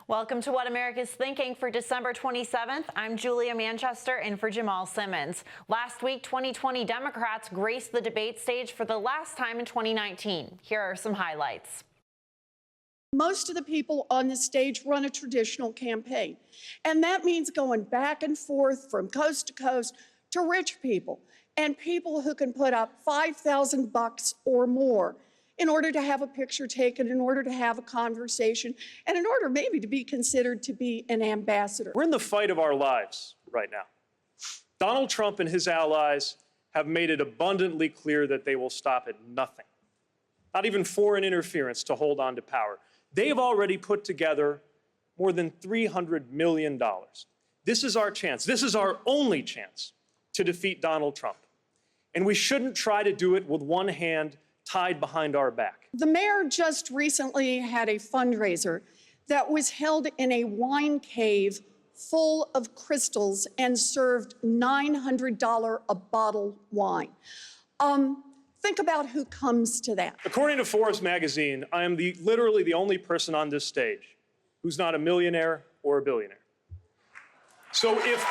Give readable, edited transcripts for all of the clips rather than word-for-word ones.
Welcome to What America's Thinking for December 27th. I'm Julia Manchester in for Jamal Simmons. Last week, 2020 Democrats graced the debate stage for the last time in 2019. Here are some highlights. Most of the people on the stage run a traditional campaign, and that means going back and forth from coast to coast to rich people and people who can put up $5,000 or more in order to have a picture taken, in order to have a conversation, and in order maybe to be considered to be an ambassador. We're in the fight of our lives right now. Donald Trump and his allies have made it abundantly clear that they will stop at nothing, not even foreign interference, to hold on to power. They've already put together more than $300 million. This is our chance. This is our only chance to defeat Donald Trump. And we shouldn't try to do it with one hand tied behind our back. The mayor just recently had a fundraiser that was held in a wine cave full of crystals and served $900 a bottle wine. Think about who comes to that. According to Forbes magazine, I am literally the only person on this stage who's not a millionaire or a billionaire. So if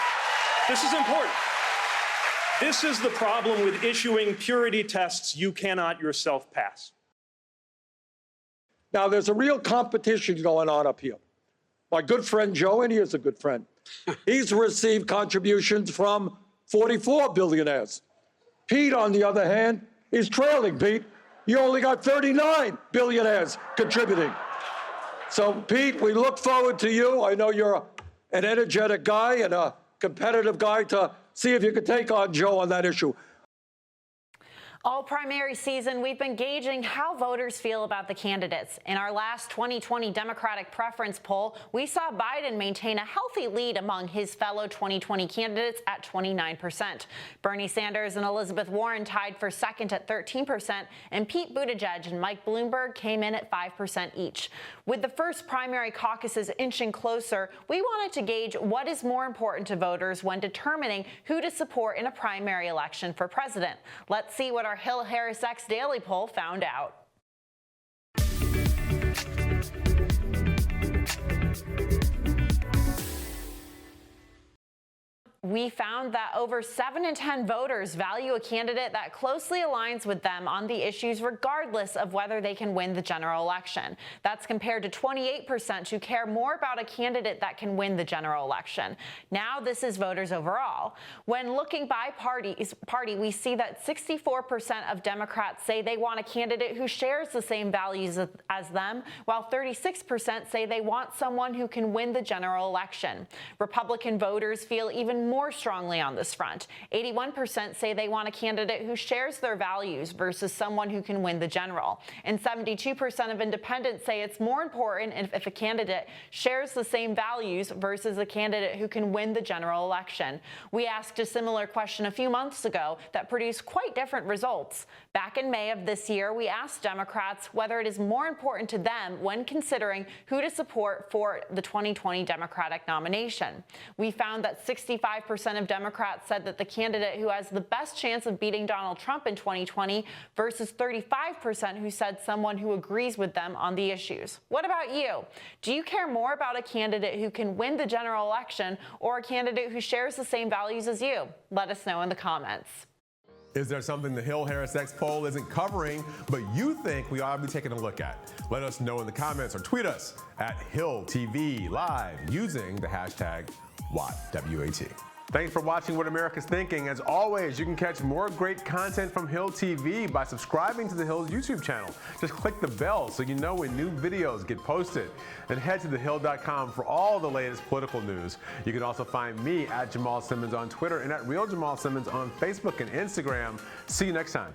this is important, this is the problem with issuing purity tests you cannot yourself pass. Now, there's a real competition going on up here. My good friend Joe, and he is a good friend, he's received contributions from 44 billionaires. Pete, on the other hand, is trailing. Pete, you only got 39 billionaires contributing. So, Pete, we look forward to you. I know you're an energetic guy and a competitive guy, to see if you could take on Joe on that issue. All primary season, we've been gauging how voters feel about the candidates. In our last 2020 Democratic preference poll, we saw Biden maintain a healthy lead among his fellow 2020 candidates at 29%. Bernie Sanders and Elizabeth Warren tied for second at 13%, and Pete Buttigieg and Mike Bloomberg came in at 5% each. With the first primary caucuses inching closer, we wanted to gauge what is more important to voters when determining who to support in a primary election for president. Let's see what our HarrisX daily poll found out. We found that over 7 in 10 voters value a candidate that closely aligns with them on the issues regardless of whether they can win the general election. That's compared to 28% who care more about a candidate that can win the general election. Now this is voters overall. When looking by party, we see that 64% of Democrats say they want a candidate who shares the same values as them, while 36% say they want someone who can win the general election. Republican voters feel even more strongly on this front. 81% say they want a candidate who shares their values versus someone who can win the general. And 72% of independents say it's more important if a candidate shares the same values versus a candidate who can win the general election. We asked a similar question a few months ago that produced quite different results. Back in May of this year, we asked Democrats whether it is more important to them when considering who to support for the 2020 Democratic nomination. We found that 65% of Democrats said that the candidate who has the best chance of beating Donald Trump in 2020 versus 35% who said someone who agrees with them on the issues. What about you? Do you care more about a candidate who can win the general election or a candidate who shares the same values as you? Let us know in the comments. Is there something the HarrisX poll isn't covering, but you think we ought to be taking a look at? Let us know in the comments or tweet us at HillTV Live using the hashtag WAT. Thanks for watching What America's Thinking. As always, you can catch more great content from Hill TV by subscribing to the Hill's YouTube channel. Just click the bell so you know when new videos get posted. And head to thehill.com for all the latest political news. You can also find me at Jamal Simmons on Twitter and at Real Jamal Simmons on Facebook and Instagram. See you next time.